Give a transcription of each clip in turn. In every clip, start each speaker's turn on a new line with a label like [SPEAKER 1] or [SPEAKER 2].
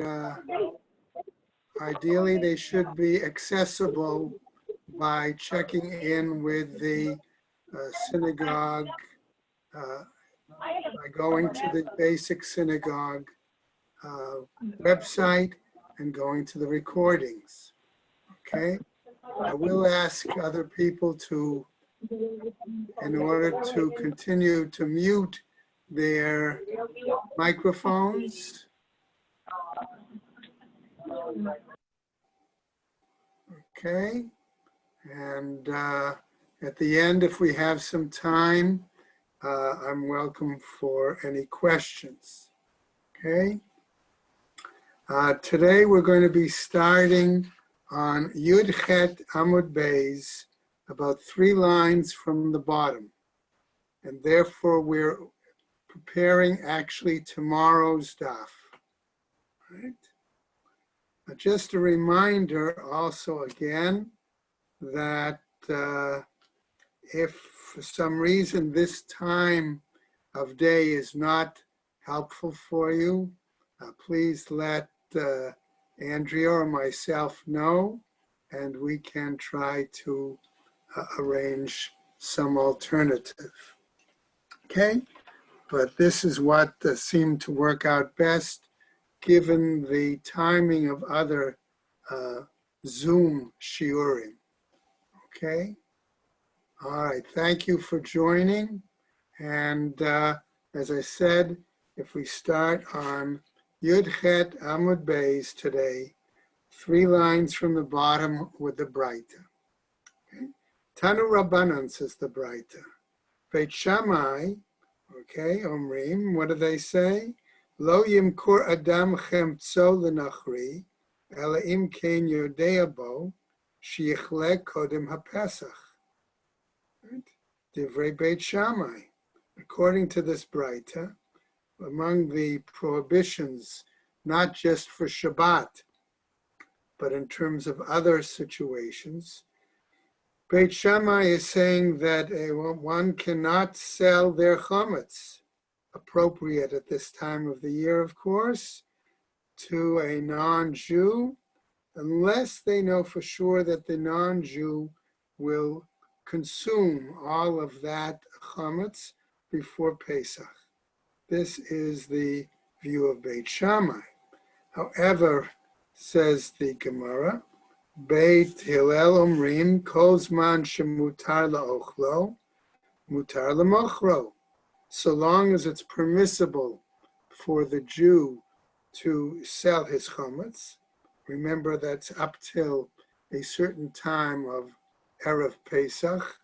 [SPEAKER 1] uh, ideally they should be accessible by checking in with the synagogue, by going to the basic synagogue website and going to the recordings. Okay, I will ask other people to, in order to continue to mute their microphones. Okay, and at the end, if we have some time, I'm welcome for any questions. Okay. Today we're going to be starting on Yud Chet Amud Beis, about 3 lines from the bottom. And therefore we're preparing actually tomorrow's daf. Right? Just a reminder also again that if for some reason this time of day is not helpful for you, please let Andrea or myself know, and we can try to arrange some alternative. Okay, but this is what seemed to work out best given the timing of other Zoom shiurim. Okay, all right, thank you for joining. And as I said, if we start on Yud Chet Amud Beis today, 3 lines from the bottom with the Braita. Okay. Tanu Rabbanan, says the Braita. Beit Shammai, okay, Omrim, what do they say? Lo yimkur adam chemtzo lenachri, ela im kein yodea bo, sheyichle kodem haPesach. Right? Divrei Beit Shammai. According to this Braita, among the prohibitions, not just for Shabbat, but in terms of other situations, Beit Shammai is saying that one cannot sell their chametz, appropriate at this time of the year, of course, to a non-Jew, unless they know for sure that the non-Jew will consume all of that chametz before Pesach. This is the view of Beit Shammai. However, says the Gemara, Beit Hillel Omrim Kol Zman Shemutar La'ochlo, Mutar L'mochro. So long as it's permissible for the Jew to sell his chametz, remember that's up till a certain time of Erev Pesach,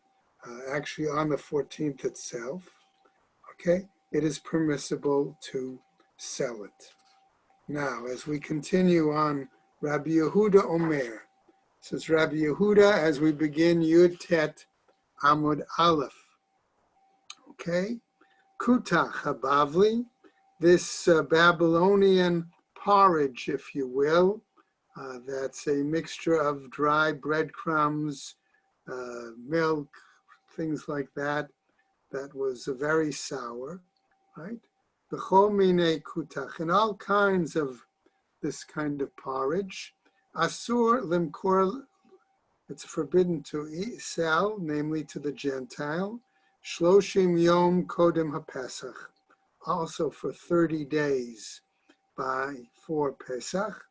[SPEAKER 1] actually on the 14th itself, okay? It is permissible to sell it. Now, as we continue on, Rabbi Yehuda Omer, says Rabbi Yehuda, as we begin Yud Tet Amud Aleph. Okay, Kutach Habavli, this Babylonian porridge, if you will, that's a mixture of dry breadcrumbs, milk, things like that, that was very sour. Right? B'chol minei kutach, and all kinds of this kind of porridge. Asur limkor, it's forbidden to eat, sell, namely to the Gentile. Shloshim yom kodem haPesach, also for 30 days for Pesach.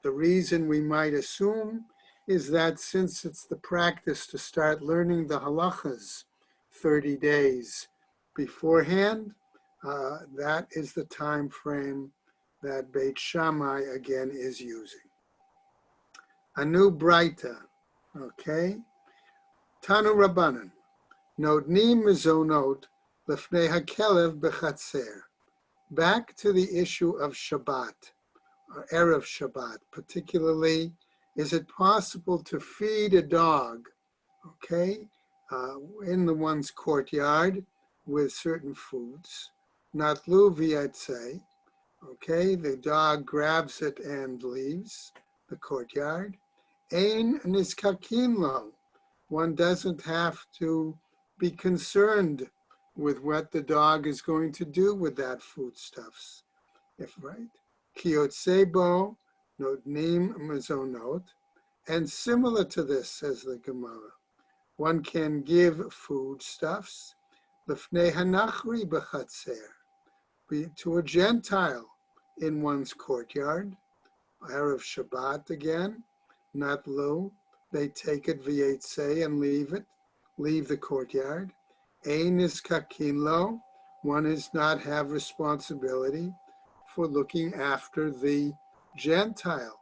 [SPEAKER 1] The reason we might assume is that since it's the practice to start learning the halachas 30 days beforehand, that is the time frame that Beit Shammai again is using. A new Braita, okay? Tanu Rabbanan, Nodni Mizonot Lefnei HaKelev Bechatzer. Back to the issue of Shabbat, or Erev Shabbat, particularly, is it possible to feed a dog, okay, in the one's courtyard with certain foods? Natlu v'yatzeh, okay, the dog grabs it and leaves the courtyard. Ein niskakin lo, one doesn't have to be concerned with what the dog is going to do with that foodstuffs. If right, Kiyotsebo notnim mezonot. And similar to this, says the Gemara, one can give foodstuffs lefnei hanachri b'chatzer, to a Gentile in one's courtyard. Erev Shabbat again, not lo. They take it v'yetzei and leave the courtyard. Ein is kakin lo. One is not have responsibility for looking after the Gentile,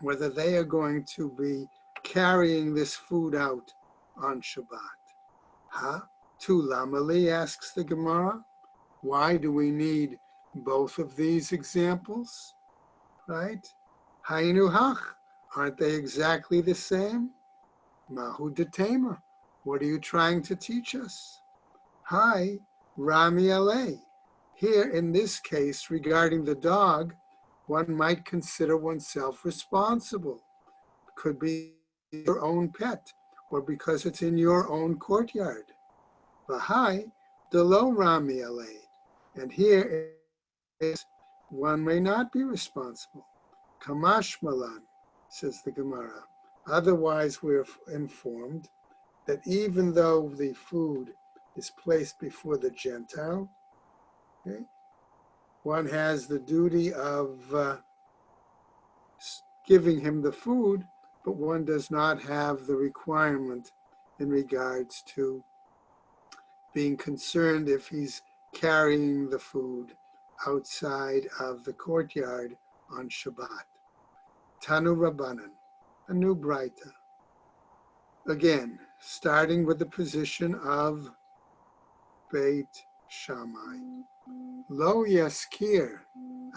[SPEAKER 1] whether they are going to be carrying this food out on Shabbat. Tu lamali, asks the Gemara. Why do we need both of these examples? Right? Hainu hach. Aren't they exactly the same? Mahu detema. What are you trying to teach us? Hi, Rami alei. Here in this case, regarding the dog, one might consider oneself responsible. Could be your own pet, or because it's in your own courtyard. V'hai, delo Rami alei. And here is one may not be responsible. Kamash malan, says the Gemara. Otherwise, we're informed that even though the food is placed before the Gentile, okay, one has the duty of giving him the food, but one does not have the requirement in regards to being concerned if he's carrying the food outside of the courtyard on Shabbat. Tanu Rabbanan, a new Braita. Again, starting with the position of Beit Shammai. Lo yaskir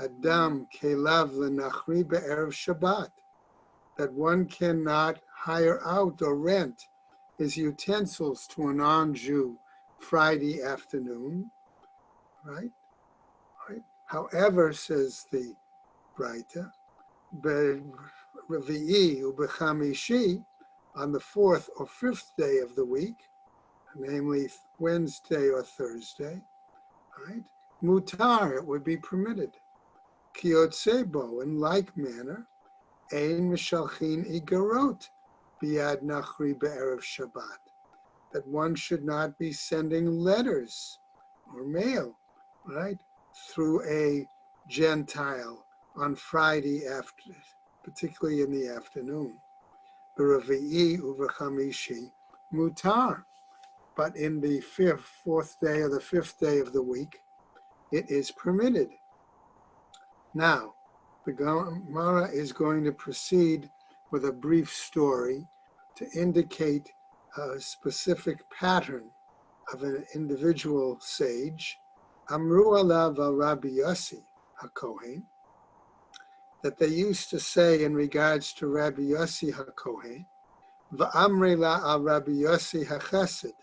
[SPEAKER 1] Adam kelav lenachri be'erev Shabbat, that one cannot hire out or rent his utensils to a non-Jew Friday afternoon, right? However, says the Braita, be'revi'i u'bechamishi, on the fourth or fifth day of the week, namely Wednesday or Thursday, right? Mutar, it would be permitted. Kiyotsebo, in like manner, ein mishalchin igarot biyad nachri be'erev Shabbat, that one should not be sending letters or mail, right, through a Gentile on Friday after, particularly in the afternoon. B'revi'i u'v'chamishi mutar, but in the fourth day or the fifth day of the week, it is permitted. Now, the Gemara is going to proceed with a brief story to indicate a specific pattern of an individual sage. Amru alav al Rabbi Yossi HaKohen, that they used to say in regards to Rabbi Yossi HaKohen, V'amre la al Rabbi Yossi HaChesed,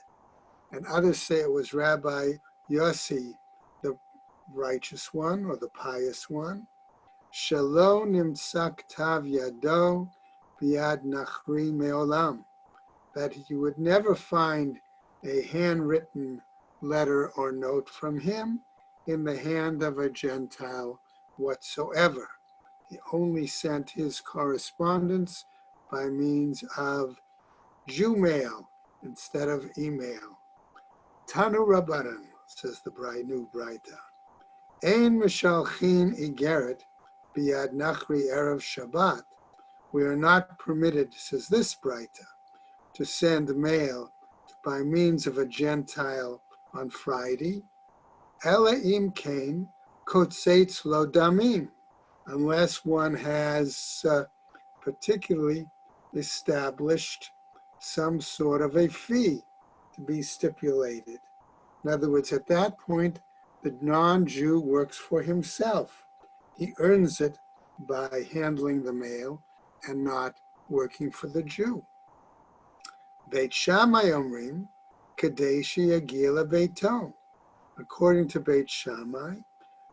[SPEAKER 1] and others say it was Rabbi Yossi, the righteous one or the pious one. Shelo nimtsak tav yado biad nachri meolam, that you would never find a handwritten letter or note from him in the hand of a Gentile whatsoever. He only sent his correspondence by means of Jew mail instead of email. Tanu Rabbanan, says the new Braita. Ein mishalchin igeret biyad nachri erev Shabbat. We are not permitted, says this Braita, to send mail by means of a Gentile on Friday. Ela im kain kotzetz lo damim, unless one has particularly established some sort of a fee to be stipulated. In other words, at that point, the non-Jew works for himself. He earns it by handling the mail and not working for the Jew. Beit Shammai omrim, kadei sheyagia lebeito. According to Beit Shammai,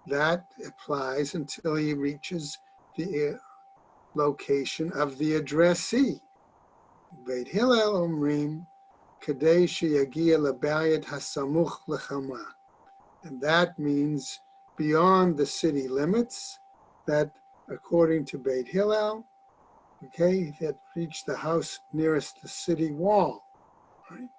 [SPEAKER 1] that applies until he reaches the location of the addressee. Beit Hillel omrim, kadei sheyagia lebayit hasamuch lechama. And that means beyond the city limits, that according to Beit Hillel, okay, he had reached the house nearest the city wall, right?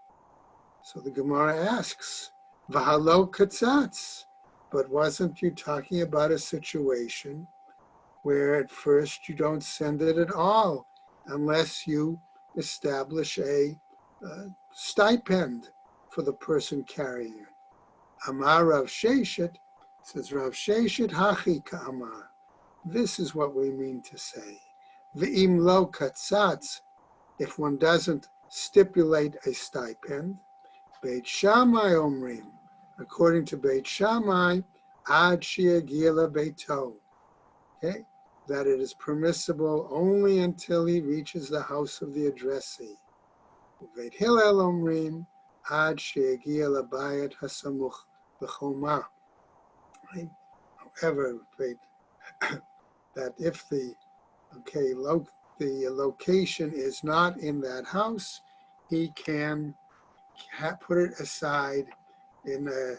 [SPEAKER 1] So the Gemara asks, V'halo katzatz, but wasn't you talking about a situation where at first you don't send it at all unless you establish a stipend for the person carrying it? Amar Rav Sheshet, says Rav Sheshet, Hachi Ka'amar. This is what we mean to say. V'im lo katzatz, if one doesn't stipulate a stipend, Beit Shammai omrim, according to Beit Shammai, ad sheyagia lebeito, okay, that it is permissible only until he reaches the house of the addressee. Beit Hillel omrim, ad sheyagia lebayit hasamuch l'choma. However, that if the location is not in that house, he can put it aside in a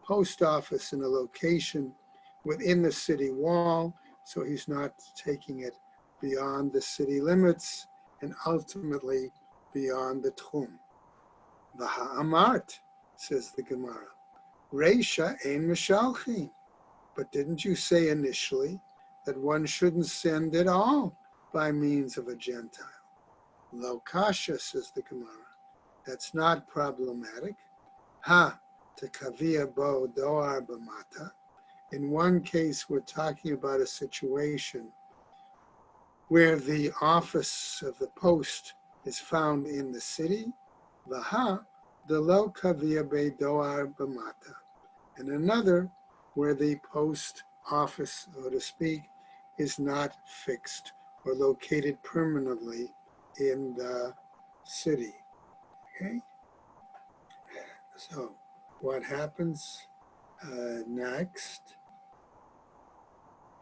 [SPEAKER 1] post office in a location within the city wall, so he's not taking it beyond the city limits and ultimately beyond the Tchum. V'ha'amart, says the Gemara, Reisha ein mishalchi. But didn't you say initially that one shouldn't send at all by means of a Gentile? Lo kasha, says the Gemara. That's not problematic. Ha, to kavia bo doar b'mata. In one case, we're talking about a situation where the office of the post is found in the city. Vaha, the lo kavia be doar b'mata. And another where the post office, so to speak, is not fixed or located permanently in the city. Okay, so what happens next,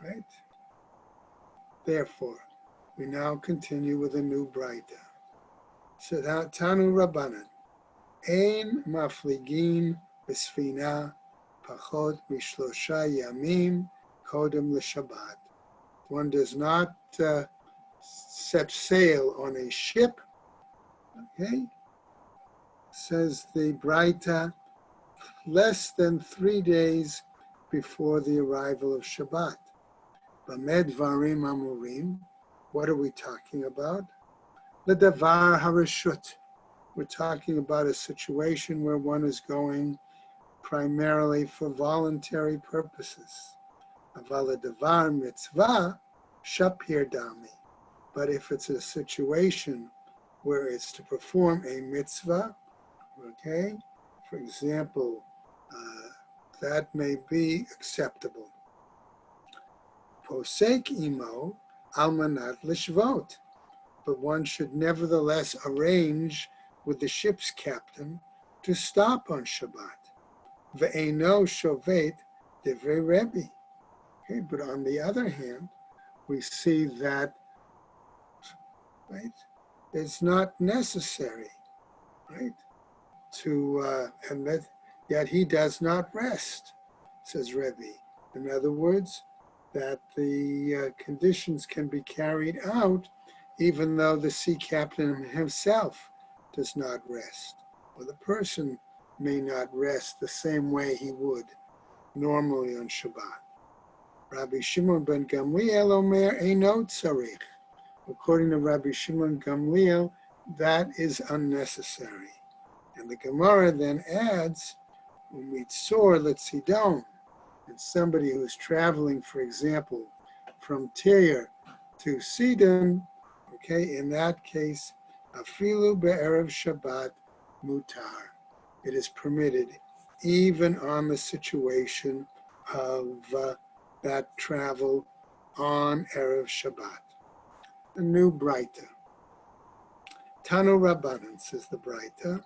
[SPEAKER 1] right? Therefore, we now continue with a new Braita. So Tanu Rabbanan, Ein mafligin b'sfina pachot mishlosha yamim kodem l'shabbat. One does not set sail on a ship, okay? Says the Braita, less than 3 days before the arrival of Shabbat. Bamed varim amurim. What are we talking about? The davar harashut. We're talking about a situation where one is going primarily for voluntary purposes. Aval davar mitzvah shapir dami. But if it's a situation where it's to perform a mitzvah, okay, for example, that may be acceptable. Posek imo almanat lishvot. But one should nevertheless arrange with the ship's captain to stop on Shabbat. Ve'eno shovet divrei Rebbe. Okay, but on the other hand, we see that, right, it's not necessary, right, to, and that yet he does not rest, says Rebbe. In other words, that the conditions can be carried out even though the sea captain himself does not rest, or the person may not rest the same way he would normally on Shabbat. Rabbi Shimon ben Gamliel omer eino tzarich. According to Rabbi Shimon Gamliel, that is unnecessary. And the Gemara then adds, umitzor letzidon, and somebody who's traveling, for example, from Tyre to Sidon, okay, in that case, afilu be'erev Shabbat mutar. It is permitted even on the situation of that travel on Erev Shabbat. A new Braita. Tanu Rabbanan, says the Braita,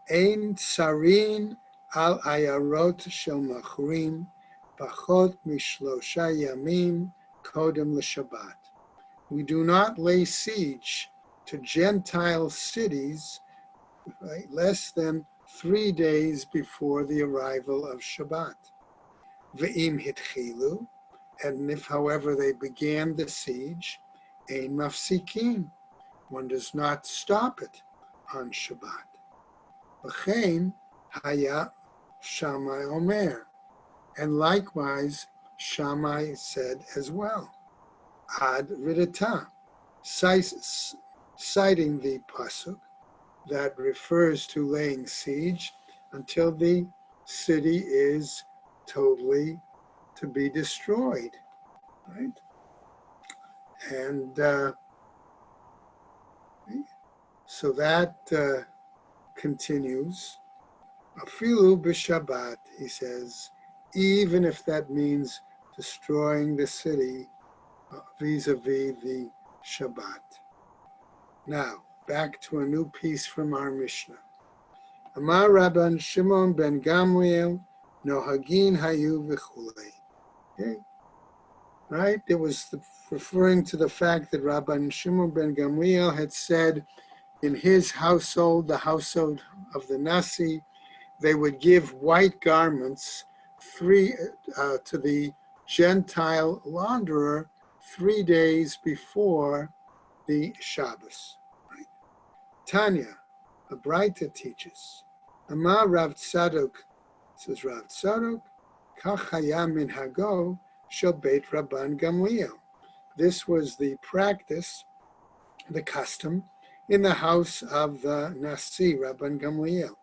[SPEAKER 1] Ein tsarin al ayarot shel machrim pachot mishlosha yamim kodem l'Shabbat. We do not lay siege to Gentile cities, right, less than 3 days before the arrival of Shabbat. Ve'im hitchilu, And if, however, they began the siege, ein mafsikin, one does not stop it on Shabbat. V'chein haya Shammai omer, and likewise Shammai said as well, ad ridata, citing the pasuk that refers to laying siege until the city is totally to be destroyed, right? And so that continues. Afilu b'Shabbat, he says, even if that means destroying the city vis-a-vis the Shabbat. Now, back to a new piece from our Mishnah. Amar Rabban Shimon ben Gamliel, Nohagin Hayu v'chulei. Okay, right? It was referring to the fact that Rabban Shimon ben Gamliel had said in his household, the household of the Nasi, they would give white garments to the Gentile launderer 3 days before the Shabbos. Right? Tanya, a Braita teaches, Amar Rav Tzadok, says Rav Tzadok, Kach haya minhago shel Beit Rabban Gamliel. This was the practice, the custom, in the house of the Nasi, Rabban Gamliel.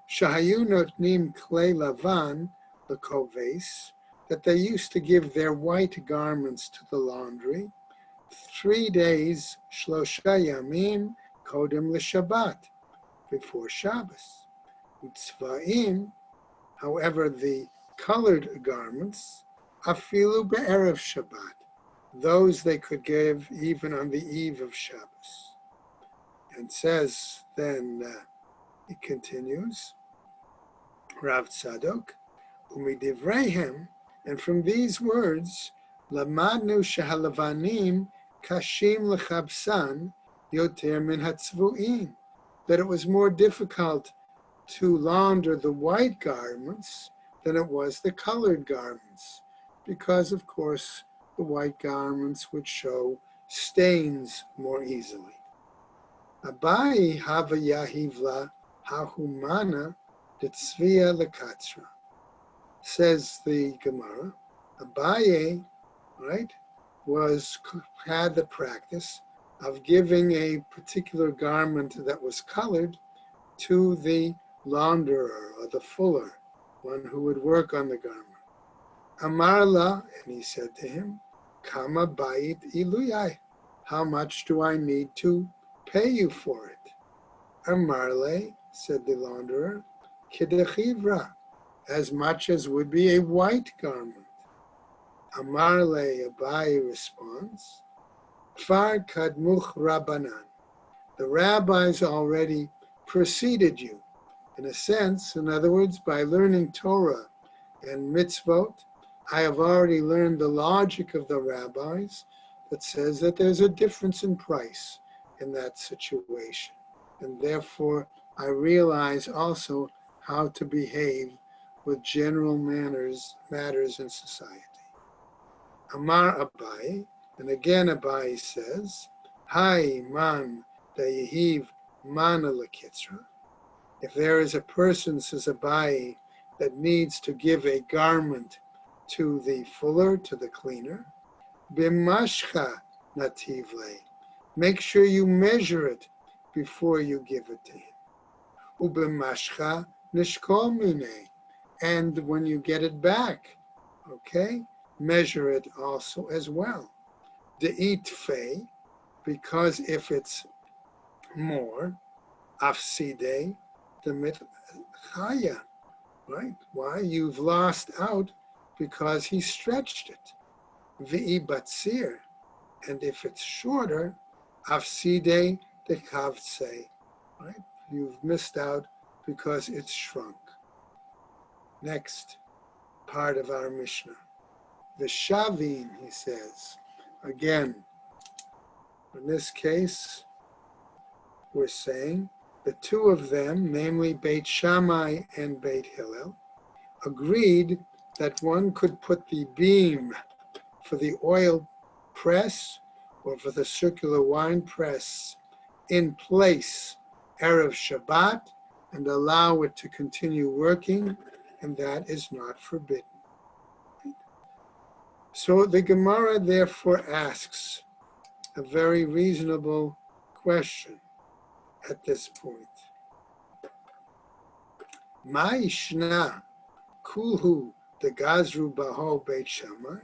[SPEAKER 1] Shahayu notnim klei lavan l'koves, that they used to give their white garments to the laundry 3 days, shlosha yamim kodem l'Shabbat, before Shabbos. Utzva'im, however, the colored garments, afilu be'erev Shabbat, those they could give even on the eve of Shabbos. And says, then it continues, Rav Tzadok, umidivreihem, and from these words, lamadnu shahalavanim kashim lechabsan yoter min hatzvu'in, that it was more difficult to launder the white garments than it was the colored garments, because of course the white garments would show stains more easily. Abai hava yahivla hahumana detzvia lekatra, says the Gemara. Abaye, right, had the practice of giving a particular garment that was colored to the launderer or the fuller, one who would work on the garment. Amarla, and he said to him, Kama bait iluyai, how much do I need to pay you for it? Amarle, said the launderer, Kidechivra, as much as would be a white garment. Amarle, Abai responds, Far kadmuch rabbanan, the rabbis already preceded you. In a sense, in other words, by learning Torah and mitzvot, I have already learned the logic of the rabbis that says that there's a difference in price in that situation. And therefore, I realize also how to behave with general matters in society. Amar Abai, and again Abai says, Hai man dayehiv mana lekitra. If there is a person, says Abai, that needs to give a garment to the fuller, to the cleaner, bimashcha nativle, make sure you measure it before you give it to him. Ubimashcha nishkol mine, and when you get it back, okay, measure it also as well. De'it fei, because if it's more, afside, the mitchaya, right? Why? You've lost out because he stretched it. V'i batzir, and if it's shorter, afside the kavtse, right? You've missed out because it's shrunk. Next part of our Mishnah. The Shavin, he says, again, in this case, we're saying the two of them, namely Beit Shammai and Beit Hillel, agreed that one could put the beam for the oil press or for the circular wine press in place Erev Shabbat and allow it to continue working, and that is not forbidden. So the Gemara therefore asks a very reasonable question at this point. Ma ishna kulhu de gazru baho beit Shammai?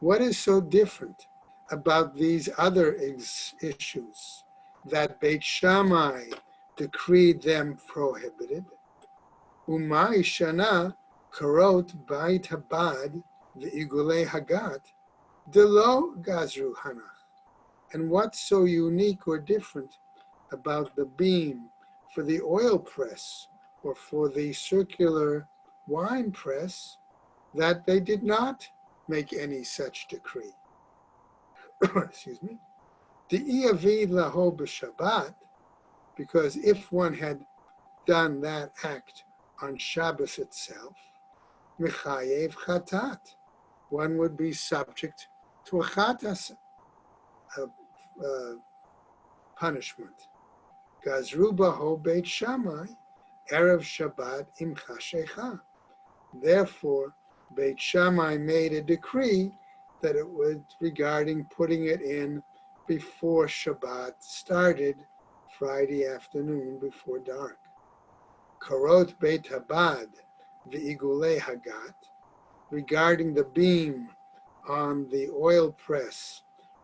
[SPEAKER 1] What is so different about these other issues that Beit Shammai decreed them prohibited? Uma ishana karot bait habad ve'igulei hagat delo gazru hanach. And what's so unique or different about the beam for the oil press or for the circular wine press that they did not make any such decree? Excuse me. De'iavid laho b'Shabbat, because if one had done that act on Shabbos itself, mechayev chatat, one would be subject to a chatas, punishment. Gazru baho beit Shammai, erev Shabbat im chashecha. Therefore, Beit Shammai made a decree that it was regarding putting it in before Shabbat started, Friday afternoon before dark. Karot Beit Habad v'igulei hagat, regarding the beam on the oil press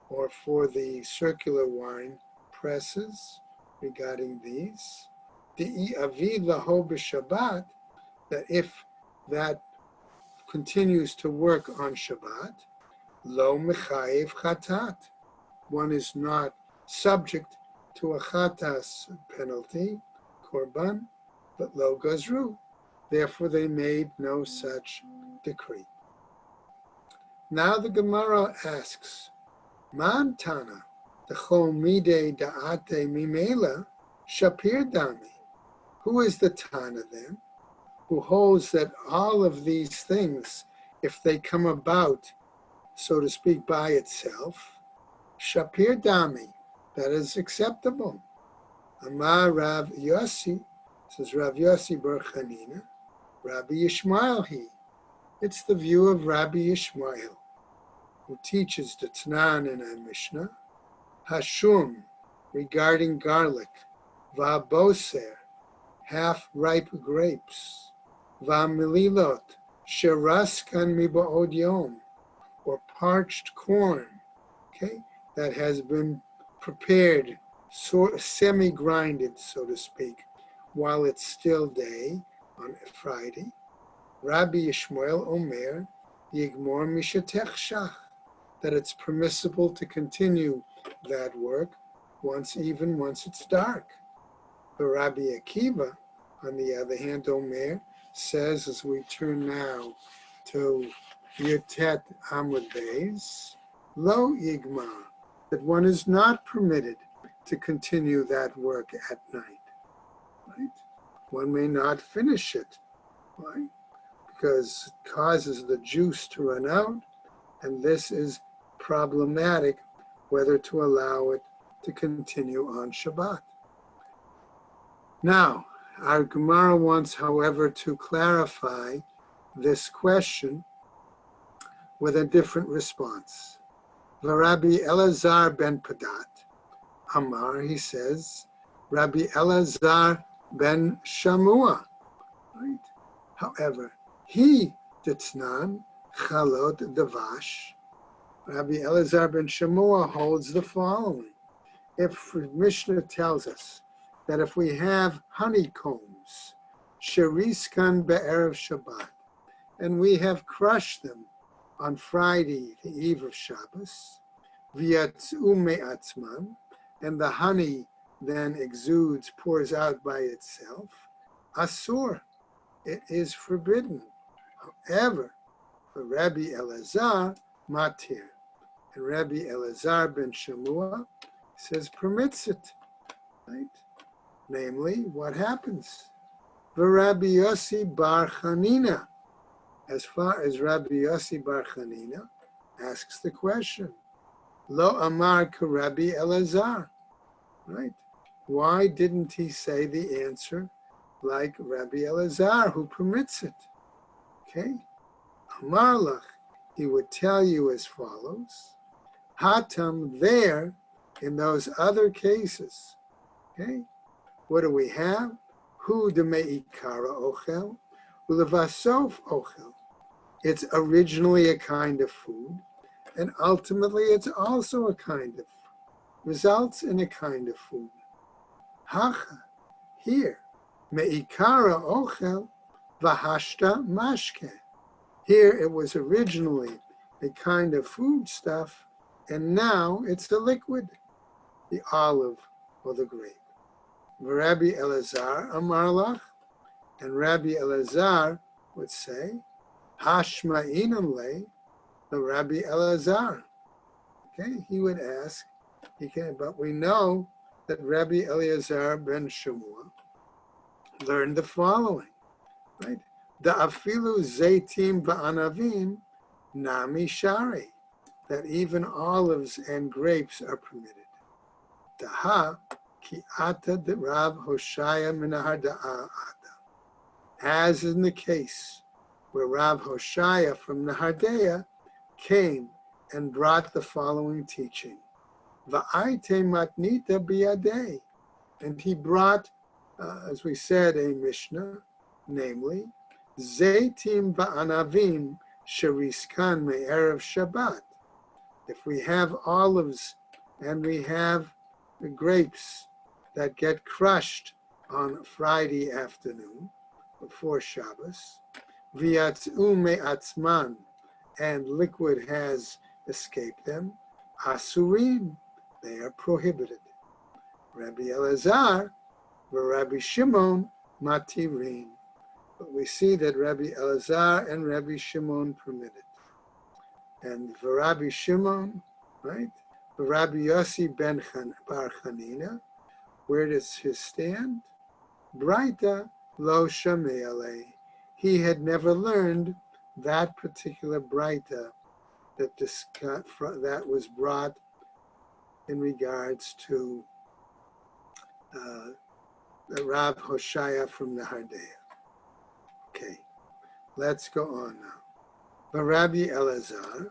[SPEAKER 1] or for the circular wine presses, regarding these, de'iavid laho b'Shabbat, that if that continues to work on Shabbat, lo mechayev chatat, one is not subject to a chatas penalty, korban, but lo gazru. Therefore, they made no such decree. Now the Gemara asks, Man Tana, the chol mide da'ate mimela, shapir dami. Who is the Tana then, who holds that all of these things, if they come about, so to speak, by itself, shapir dami, that is acceptable? Amar Rav Yossi, says Rav Yossi bar Chanina, Rabbi Yishmael he. It's the view of Rabbi Yishmael, who teaches the Tanan in our Mishnah, Hashum, regarding garlic, Va'boser, half-ripe grapes, Va'melilot, Sheraskan miba'od yom, or parched corn, okay, that has been prepared, semi-grinded, so to speak, while it's still day on Friday. Rabbi Yishmael Omer, Yigmor Mishatech Shach, that it's permissible to continue that work once it's dark. But Rabbi Akiva, on the other hand, Omer, says, as we turn now to Yutet Amud Beis, Lo Yigmar, that one is not permitted to continue that work at night. Right? One may not finish it. Why? Because it causes the juice to run out, and this is problematic whether to allow it to continue on Shabbat. Now, our Gemara wants, however, to clarify this question with a different response. Rabbi Elazar ben Padat, Amar, he says, Rabbi Elazar ben Shamua, right? However, he ditnan chalot davash. Rabbi Elazar ben Shamua holds the following. If Mishnah tells us that if we have honeycombs, sheriskan be'erev Shabbat, and we have crushed them on Friday, the eve of Shabbos, v'yatzu me'atzman, and the honey then exudes, pours out by itself, asur, it is forbidden. However, for Rabbi Elazar, matir, and Rabbi Elazar ben Shamua says permits it, right? Namely, what happens? Rabbi Yossi bar Chanina, as far as Rabbi Yossi bar Chanina, asks the question, Lo Amar Karabi Elazar, right? Why didn't he say the answer like Rabbi Elazar, who permits it? Okay, Amar Lach, he would tell you as follows, Hatam, there, in those other cases, okay, what do we have? Hu de me'ikara ochel, ulevasof ochel. It's originally a kind of food, and ultimately it's also a kind of, results in a kind of food. Hacha, here, me'ikara ochel, vahashta mashke. Here it was originally a kind of food stuff, and now it's the liquid, the olive or the grape. Rabbi Elazar Amar Lach, and Rabbi Elazar would say, Hashma'inam le, the Rabbi Elazar. Okay, he would ask, but we know that Rabbi Elazar ben Shmuel learned the following, right? Da'afilu zaitim va'anavim nami shari, that even olives and grapes are permitted. Daha ki ata de Rav Hoshaya minahar da'ata, as in the case where Rav Hoshaya from Nahardea came and brought the following teaching. Va'aite matnita biyadei, and he brought, as we said, a Mishnah, namely, Zaitim va'anavim sheriskan me'erev Shabbat. If we have olives and we have the grapes that get crushed on Friday afternoon before Shabbos, v'yatzu me'atzman, and liquid has escaped them, asurim, they are prohibited. Rabbi Elazar, Rabbi Shimon, matirin. But we see that Rabbi Elazar and Rabbi Shimon permit it. And for Rabbi Shimon, right, for Rabbi Yossi ben Bar Chanina, where does his stand? Braita lo shamei. He had never learned that particular braita that was brought in regards to the Rav Hoshaya from Nahardea. Okay, let's go on now. But Rabbi Elazar,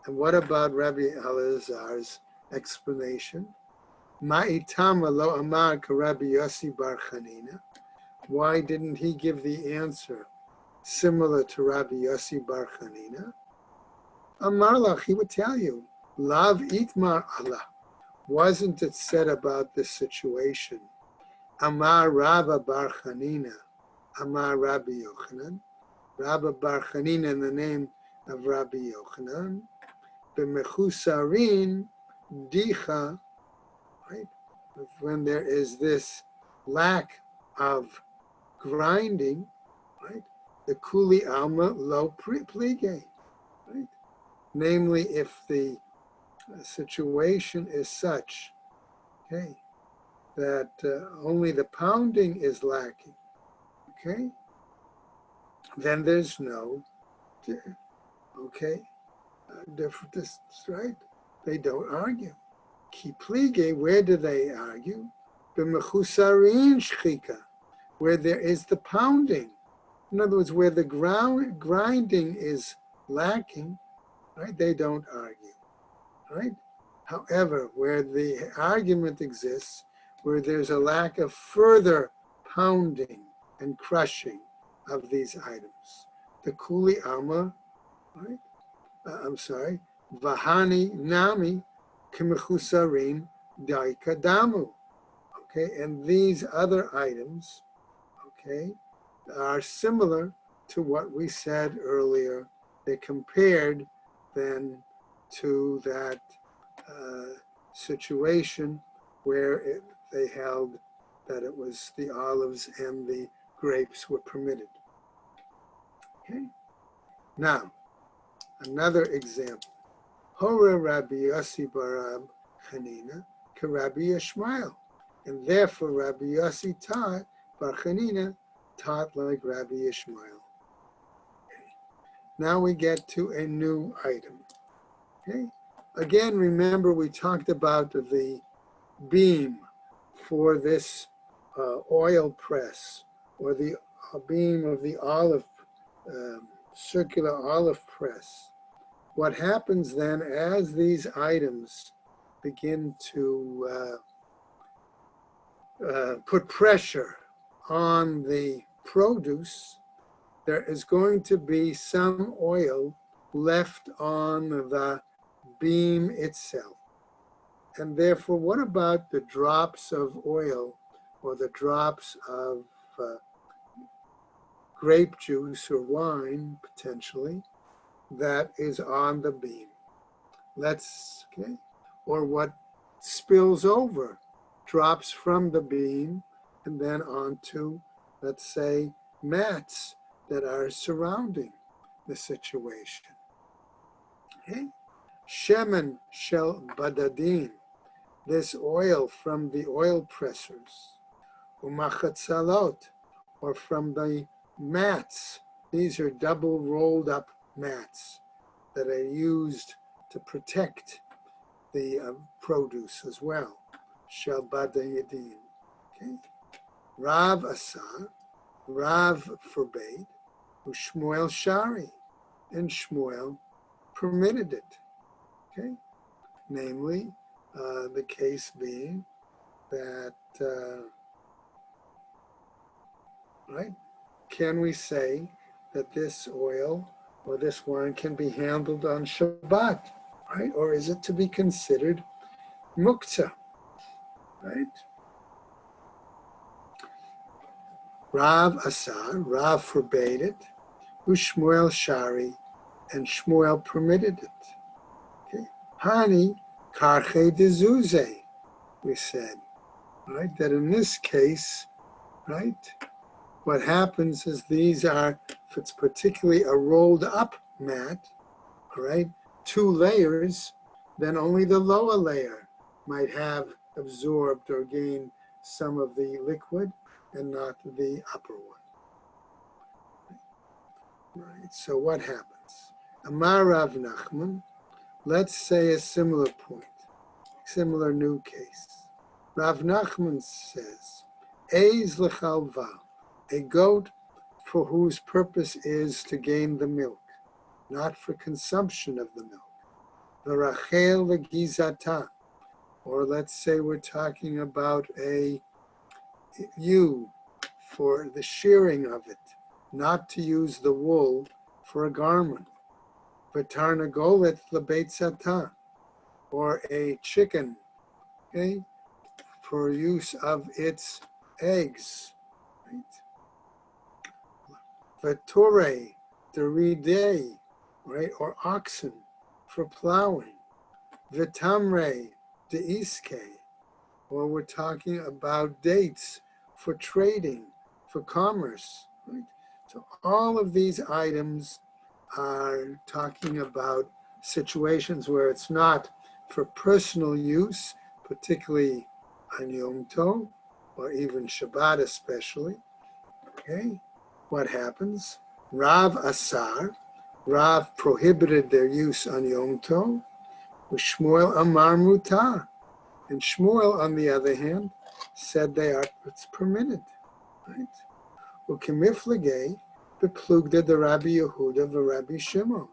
[SPEAKER 1] and what about Rabbi Elazar's explanation? Ma'itama lo amar ka Rabbi Yossi bar Chanina. Why didn't he give the answer similar to Rabbi Yossi bar Chanina? Amar lach, he would tell you, Lav itmar Allah. Wasn't it said about this situation? Amar Rabba bar Chanina, Amar Rabbi Yochanan. Rabba bar Chanina in the name of Rabbi Yochanan. B'mechusarin dicha, right? When there is this lack of grinding, right? The kuli alma lo plige, right? Namely, if the situation is such, okay, that only the pounding is lacking, okay, then there's no, okay, difference, right? They don't argue. Ki plige, where do they argue? B'mechusarin shchika, where there is the pounding. In other words, where the grinding is lacking, right? They don't argue, right? However, where the argument exists, where there's a lack of further pounding and crushing of these items, the kuli alma, right? Vahani nami k'mechusarin daikadamu. Okay, and these other items, okay, are similar to what we said earlier. They compared then to that situation where they held that it was the olives and the grapes were permitted. Okay. Now, another example. Hora Rabbi Yossi Barab Chanina ka Rabbi Yishmael. And therefore Rabbi Yossi Bar Chanina taught like Rabbi Yishmael. Okay. Now we get to a new item. Okay. Again, remember we talked about the beam for this oil press, or the beam of the circular olive press. What happens then as these items begin to put pressure on the produce, there is going to be some oil left on the beam itself. And therefore, what about the drops of oil or the drops of grape juice or wine, potentially, that is on the beam? Okay, or what spills over, drops from the beam and then onto, let's say, mats that are surrounding the situation. Okay, shemen shel badadin, this oil from the oil pressers, umachatzalot, or from the mats. These are double rolled up mats that are used to protect the produce as well. Shel badadin. Okay. Rav asar, Rav forbade, Shmuel shari, and Shmuel permitted it. Okay. Namely, the case being that, right, can we say that this oil or this wine can be handled on Shabbat, right? Or is it to be considered muktzah, right? Rav asar, Rav forbade it, Shmuel shari, and Shmuel permitted it. Okay. Hani karche dezuze, we said, right? That in this case, right, what happens is these are, if it's particularly a rolled up mat, all right, 2 layers, then only the lower layer might have absorbed or gained some of the liquid and not the upper one. Right, so what happens? Amar Rav Nachman, let's say a similar point, similar new case. Rav Nachman says, Eiz lechalva, a goat for whose purpose is to gain the milk, not for consumption of the milk. V'rachel v'gizata, or let's say we're talking about a ewe for the shearing of it, not to use the wool for a garment. V'tarnagolet lebeitzata, or a chicken, okay, for use of its eggs. Right? V'torei deridei, right, or oxen for plowing. V'tamrei deiske, or we're talking about dates for trading, for commerce. Right? So all of these items are talking about situations where it's not for personal use, particularly on Yom Tov, or even Shabbat especially. Okay, what happens? Rav asar, Rav prohibited their use on Yom Tov, with Shmuel amar mutar. And Shmuel, on the other hand, said it's permitted. Right? Ukemiflagei beplugda the Rabbi Yehuda v'Rabbi Shimon.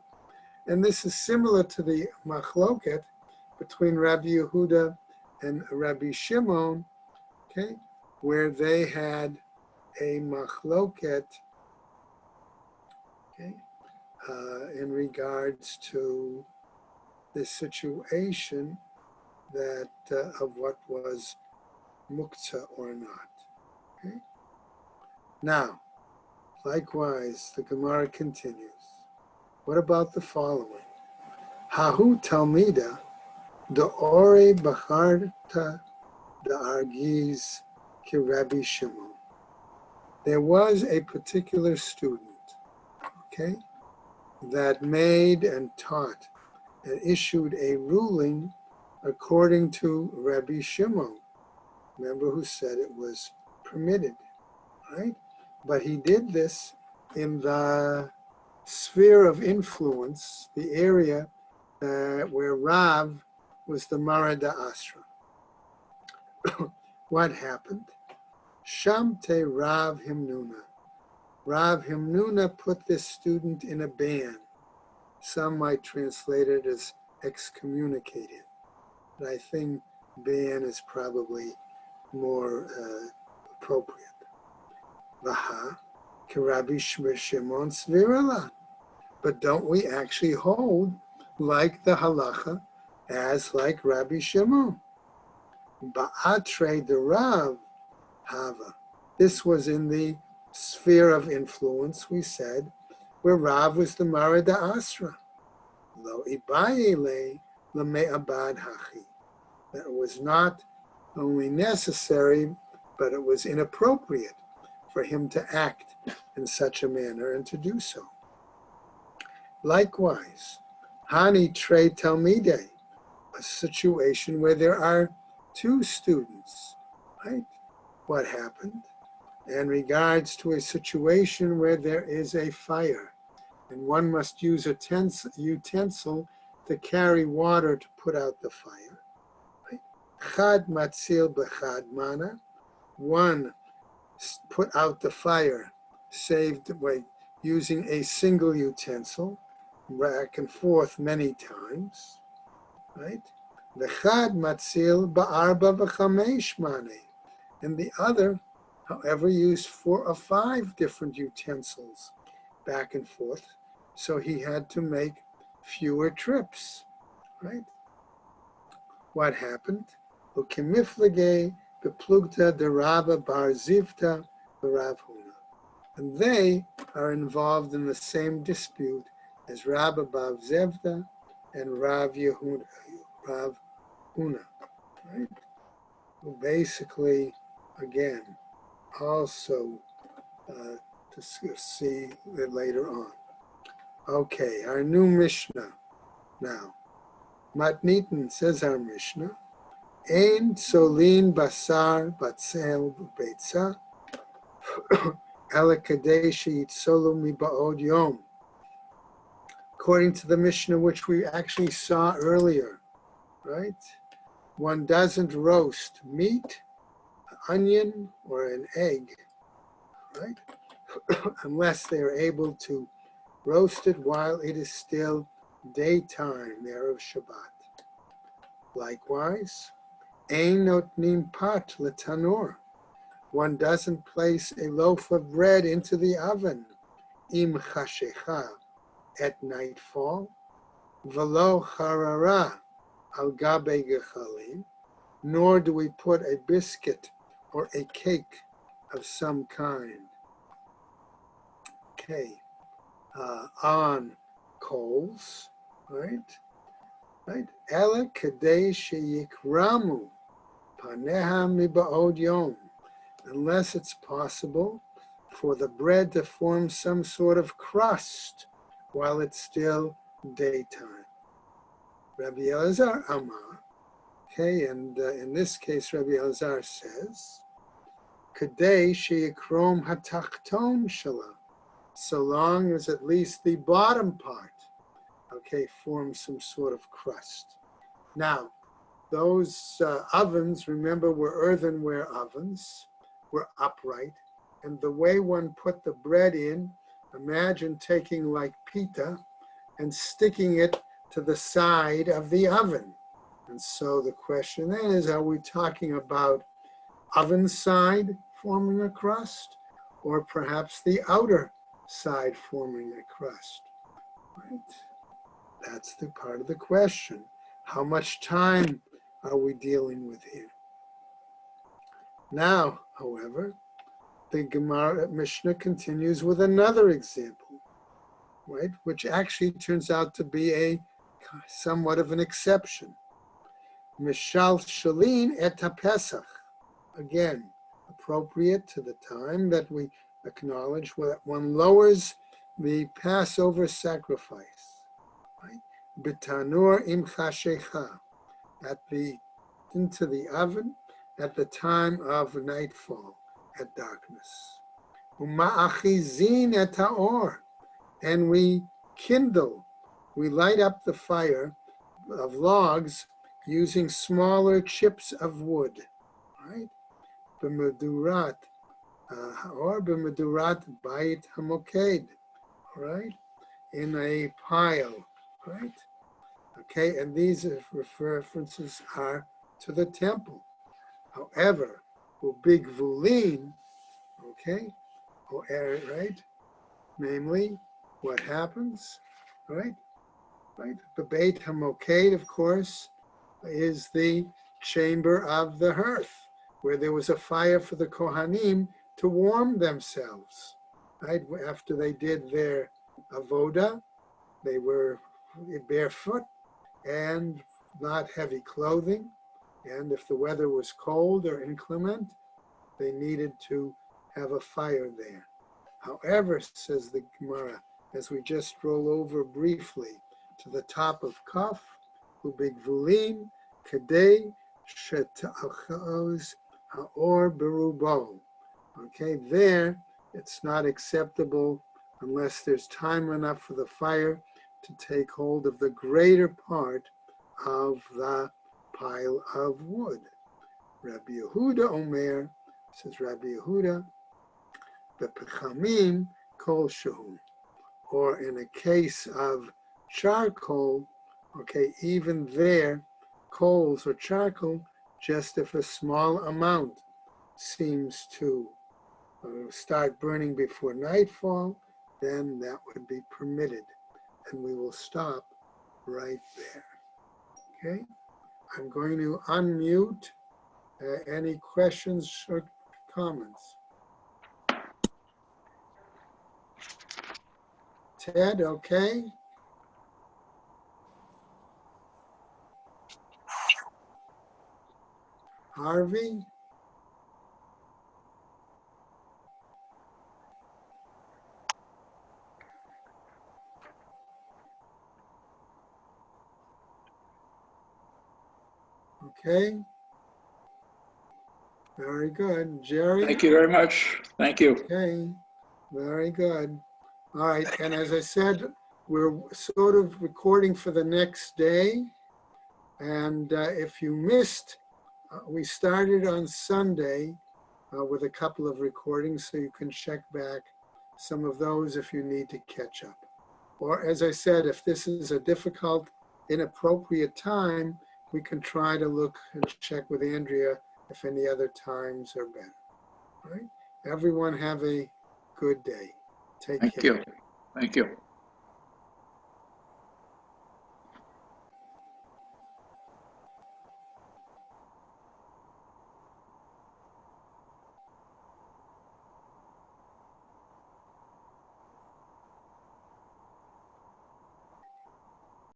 [SPEAKER 1] And this is similar to the machloket between Rabbi Yehuda and Rabbi Shimon, okay, where they had a machloket, okay, in regards to this situation that of what was muktzah or not. Okay. Now, likewise, the Gemara continues. What about the following? Hahu Talmida, the ore bacharta the argiz ki Rabbi Shimon. There was a particular student, okay, that made and taught and issued a ruling according to Rabbi Shimon. Remember who said it was permitted, right? But he did this in the sphere of influence, the area where Rav was the Marada Asra. What happened? Shamte Rav Himnuna. Rav Himnuna put this student in a ban. Some might translate it as excommunicated, but I think ban is probably more appropriate. Vaha, Kirabi Shimon Svirala. But don't we actually hold like the halacha as like Rabbi Shimon? Ba'atre de Rav Hava. This was in the sphere of influence, we said, where Rav was the Marada Asra. Lo ibayele leme'abad hachi. That was not only necessary, but it was inappropriate for him to act in such a manner and to do so. Likewise, Hani Tre Talmide, a situation where there are two students, right? What happened? In regards to a situation where there is a fire, and one must use a utensil to carry water to put out the fire. Right? Chad matzil b'chad mana, one put out the fire, saved by using a single utensil, back and forth many times, right? V'chad matzil ba'arba v'chamesh mane, and the other, however, used 4 or 5 different utensils back and forth, so he had to make fewer trips, right? What happened? Ukemiflage beplugta de Rabba bar Zivta Rav Huna, and they are involved in the same dispute as Rabba bar Zevda and Rav Yehuda, Rav Huna, right? Well, basically, again, also to see it later on. Okay, our new Mishnah now. Matnitin, says our Mishnah, Ein solin basar batzel beitza ala kadeshi yitzolu miba'od yom. According to the Mishnah, which we actually saw earlier, right? One doesn't roast meat, an onion, or an egg, right? Unless they are able to roast it while it is still daytime, there of Shabbat. Likewise, ein notnim pat letanor. One doesn't place a loaf of bread into the oven, im chashecha, at nightfall, velo charara al gabe gechalim, nor do we put a biscuit or a cake of some kind, okay, on coals, right? Right? Ela kadei sheyikramu paneha miba'od yom, unless it's possible for the bread to form some sort of crust while it's still daytime. Rabbi Elazar Amar, okay, and in this case, Rabbi Elazar says, kadei sheyikrom hatachton shala, so long as at least the bottom part, okay, forms some sort of crust. Now, those ovens, remember, were earthenware ovens, were upright, and the way one put the bread in, imagine taking like pita and sticking it to the side of the oven. And so the question then is, are we talking about oven side forming a crust, or perhaps the outer side forming a crust, right? That's the part of the question. How much time are we dealing with here? Now, however, the Gemara Mishnah continues with another example, right? Which actually turns out to be a somewhat of an exception. Mishal Shalin et Pesach. Again, appropriate to the time that we acknowledge that one lowers the Passover sacrifice, right? B'tanur im chashecha, into the oven at the time of nightfall, at darkness. Uma'achizin et haor, and we light up the fire of logs using smaller chips of wood, right? B'medurat, or b'medurat bayit hamoked, right? In a pile, right? Okay, and these references are to the temple. However, big vulin, okay, right? Namely, what happens, right? Right? The Beit HaMoked, of course, is the chamber of the hearth, where there was a fire for the Kohanim to warm themselves, right? After they did their avoda, they were barefoot and not heavy clothing. And if the weather was cold or inclement, they needed to have a fire there. However, says the Gemara, as we just roll over briefly to the top of Kaf, ubig vulin, kadei sheta'achaz ha'or berubo. Okay, there it's not acceptable unless there's time enough for the fire to take hold of the greater part of the pile of wood. Rabbi Yehuda Omer, says Rabbi Yehuda, the pechamim kol shehu, or in a case of charcoal, okay, even there, coals or charcoal, just if a small amount seems to start burning before nightfall, then that would be permitted. And we will stop right there. Okay, I'm going to unmute any questions or comments. Ted, okay? Harvey? Okay. Very good. Jerry?
[SPEAKER 2] Thank you very much. Thank you.
[SPEAKER 1] Okay. Very good. All right. And as I said, we're sort of recording for the next day. And if you missed, we started on Sunday with a couple of recordings, so you can check back some of those if you need to catch up. Or as I said, if this is a difficult, inappropriate time, we can try to look and check with Andrea if any other times are better. All right? Everyone have a good day. Take care.
[SPEAKER 2] Thank you. Thank you.